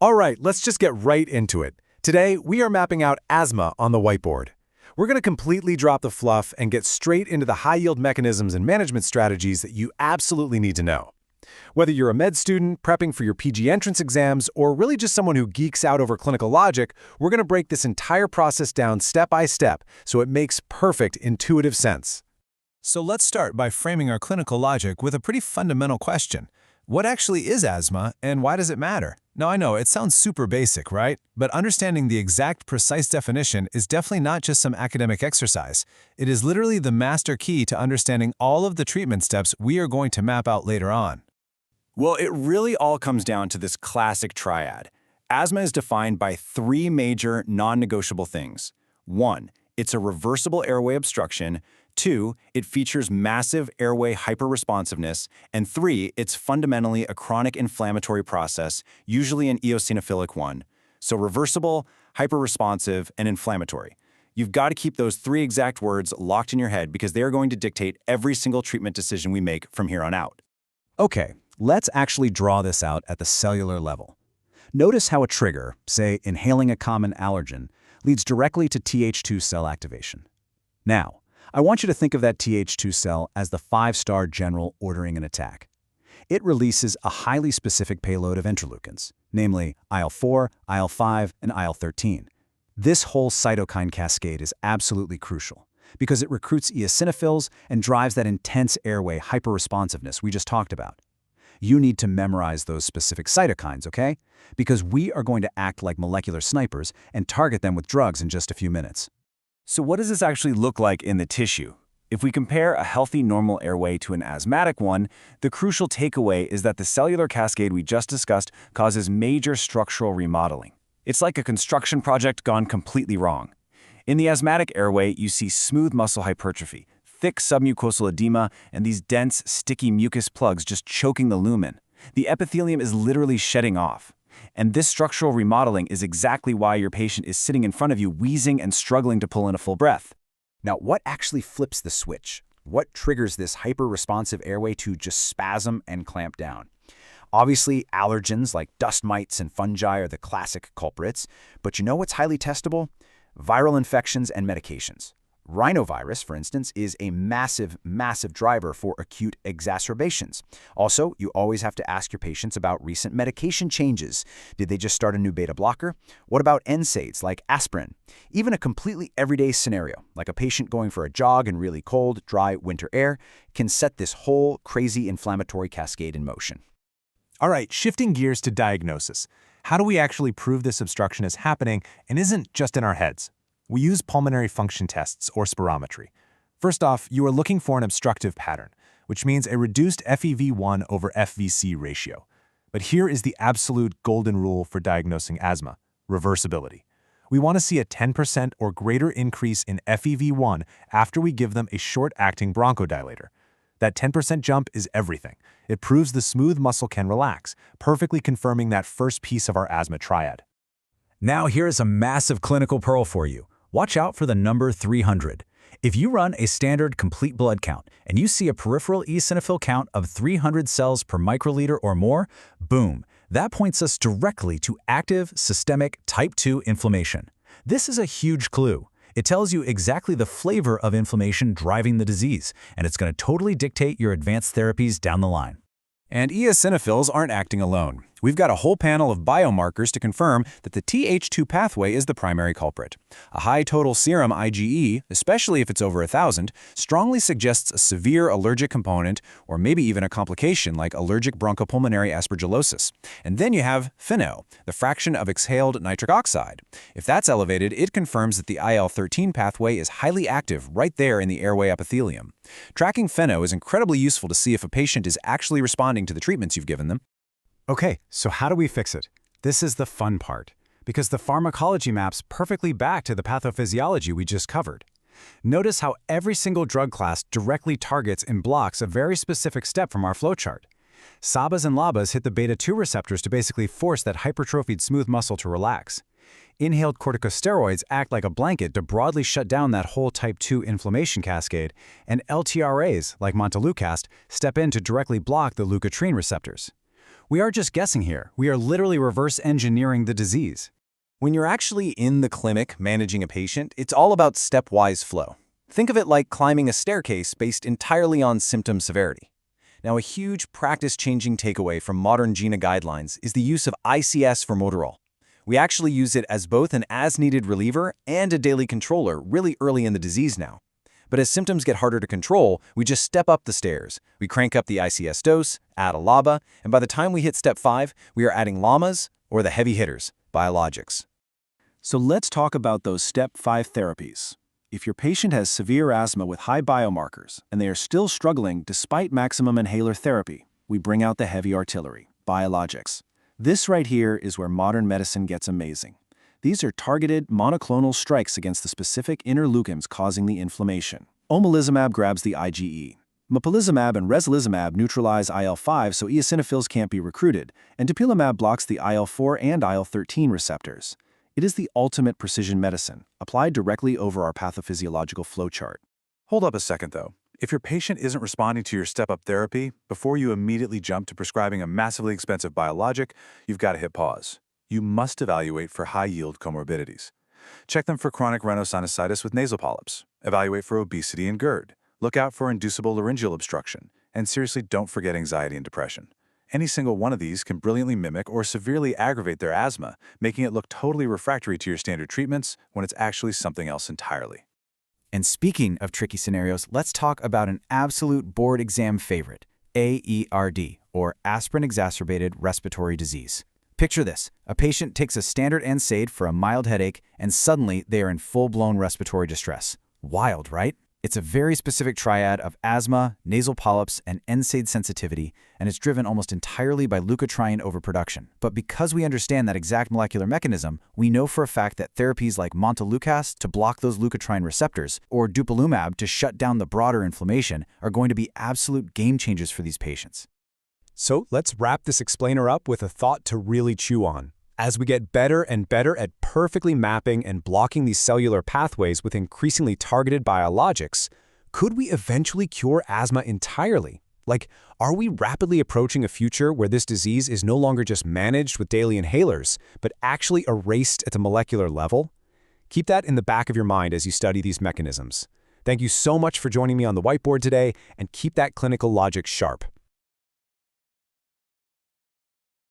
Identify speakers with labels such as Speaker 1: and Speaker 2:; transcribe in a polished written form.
Speaker 1: All right, let's just get right into it. Today, we are mapping out asthma on the whiteboard. We're going to completely drop the fluff and get straight into the high-yield mechanisms and management strategies that you absolutely need to know. Whether you're a med student, prepping for your PG entrance exams, or really just someone who geeks out over clinical logic, we're going to break this entire process down step by step so it makes perfect intuitive sense.
Speaker 2: So let's start by framing our clinical logic with a pretty fundamental question. What actually is asthma, and why does it matter? Now, I know it sounds super basic, right? But understanding the exact, precise definition is definitely not just some academic exercise. It is literally the master key to understanding all of the treatment steps we are going to map out later on.
Speaker 3: Well, it really all comes down to this classic triad. Asthma is defined by three major non-negotiable things. 1, it's a reversible airway obstruction. 2, it features massive airway hyperresponsiveness. And 3, it's fundamentally a chronic inflammatory process, usually an eosinophilic one. So reversible, hyperresponsive, and inflammatory. You've got to keep those three exact words locked in your head because they are going to dictate every single treatment decision we make from here on out.
Speaker 4: Okay, let's actually draw this out at the cellular level. Notice how a trigger, say inhaling a common allergen, leads directly to Th2 cell activation. Now, I want you to think of that Th2 cell as the 5-star general ordering an attack. It releases a highly specific payload of interleukins, namely IL-4, IL-5, and IL-13. This whole cytokine cascade is absolutely crucial because it recruits eosinophils and drives that intense airway hyperresponsiveness we just talked about. You need to memorize those specific cytokines, okay? Because we are going to act like molecular snipers and target them with drugs in just a few minutes.
Speaker 3: So what does this actually look like in the tissue? If we compare a healthy normal airway to an asthmatic one, the crucial takeaway is that the cellular cascade we just discussed causes major structural remodeling. It's like a construction project gone completely wrong. In the asthmatic airway, you see smooth muscle hypertrophy, thick submucosal edema, and these dense, sticky mucus plugs just choking the lumen. The epithelium is literally shedding off. And this structural remodeling is exactly why your patient is sitting in front of you wheezing and struggling to pull in a full breath.
Speaker 4: Now, what actually flips the switch? What triggers this hyper-responsive airway to just spasm and clamp down? Obviously, allergens like dust mites and fungi are the classic culprits, but you know what's highly testable? Viral infections and medications. Rhinovirus, for instance, is a massive driver for acute exacerbations. Also, you always have to ask your patients about recent medication changes. Did they just start a new beta blocker? What about NSAIDs like aspirin? Even a completely everyday scenario, like a patient going for a jog in really cold, dry winter air, can set this whole crazy inflammatory cascade in motion.
Speaker 2: All right, shifting gears to diagnosis. How do we actually prove this obstruction is happening and isn't just in our heads? We use pulmonary function tests, or spirometry. First off, you are looking for an obstructive pattern, which means a reduced FEV1 over FVC ratio. But here is the absolute golden rule for diagnosing asthma: reversibility. We want to see a 10% or greater increase in FEV1 after we give them a short-acting bronchodilator. That 10% jump is everything. It proves the smooth muscle can relax, perfectly confirming that first piece of our asthma triad.
Speaker 4: Now here's a massive clinical pearl for you. Watch out for the number 300. If you run a standard complete blood count and you see a peripheral eosinophil count of 300 cells per microliter or more, boom, that points us directly to active systemic type 2 inflammation. This is a huge clue. It tells you exactly the flavor of inflammation driving the disease, and it's going to totally dictate your advanced therapies down the line.
Speaker 3: And eosinophils aren't acting alone. We've got a whole panel of biomarkers to confirm that the Th2 pathway is the primary culprit. A high total serum IgE, especially if it's over 1,000, strongly suggests a severe allergic component or maybe even a complication like allergic bronchopulmonary aspergillosis. And then you have FeNO, the fraction of exhaled nitric oxide. If that's elevated, it confirms that the IL-13 pathway is highly active right there in the airway epithelium. Tracking FeNO is incredibly useful to see if a patient is actually responding to the treatments you've given them.
Speaker 1: Okay, so how do we fix it? This is the fun part, because the pharmacology maps perfectly back to the pathophysiology we just covered. Notice how every single drug class directly targets and blocks a very specific step from our flowchart. SABAs and LABAs hit the beta-2 receptors to basically force that hypertrophied smooth muscle to relax. Inhaled corticosteroids act like a blanket to broadly shut down that whole type 2 inflammation cascade, and LTRAs, like montelukast, step in to directly block the leukotriene receptors. We are just guessing here. We are literally reverse engineering the disease.
Speaker 3: When you're actually in the clinic managing a patient, it's all about stepwise flow. Think of it like climbing a staircase based entirely on symptom severity. Now, a huge practice-changing takeaway from modern GINA guidelines is the use of ICS for formoterol. We actually use it as both an as-needed reliever and a daily controller really early in the disease now. But as symptoms get harder to control, we just step up the stairs. We crank up the ICS dose, add a LABA, and by the time we hit step 5, we are adding LAMAs or the heavy hitters, biologics.
Speaker 4: So let's talk about those step 5 therapies. If your patient has severe asthma with high biomarkers and they are still struggling despite maximum inhaler therapy, we bring out the heavy artillery, biologics. This right here is where modern medicine gets amazing. These are targeted monoclonal strikes against the specific interleukins causing the inflammation. Omalizumab grabs the IgE. Mepolizumab and reslizumab neutralize IL-5 so eosinophils can't be recruited, and dupilumab blocks the IL-4 and IL-13 receptors. It is the ultimate precision medicine, applied directly over our pathophysiological flowchart.
Speaker 5: Hold up a second, though. If your patient isn't responding to your step-up therapy, before you immediately jump to prescribing a massively expensive biologic, you've got to hit pause. You must evaluate for high-yield comorbidities. Check them for chronic rhinosinusitis with nasal polyps. Evaluate for obesity and GERD. Look out for inducible laryngeal obstruction. And seriously, don't forget anxiety and depression. Any single one of these can brilliantly mimic or severely aggravate their asthma, making it look totally refractory to your standard treatments when it's actually something else entirely.
Speaker 1: And speaking of tricky scenarios, let's talk about an absolute board exam favorite, AERD, or aspirin-exacerbated respiratory disease. Picture this. A patient takes a standard NSAID for a mild headache, and suddenly they are in full-blown respiratory distress. Wild, right? It's a very specific triad of asthma, nasal polyps, and NSAID sensitivity, and it's driven almost entirely by leukotriene overproduction. But because we understand that exact molecular mechanism, we know for a fact that therapies like montelukast to block those leukotriene receptors or dupilumab to shut down the broader inflammation are going to be absolute game changers for these patients.
Speaker 2: So let's wrap this explainer up with a thought to really chew on. As we get better and better at perfectly mapping and blocking these cellular pathways with increasingly targeted biologics, could we eventually cure asthma entirely? Like, are we rapidly approaching a future where this disease is no longer just managed with daily inhalers, but actually erased at the molecular level? Keep that in the back of your mind as you study these mechanisms. Thank you so much for joining me on the whiteboard today, and keep that clinical logic sharp.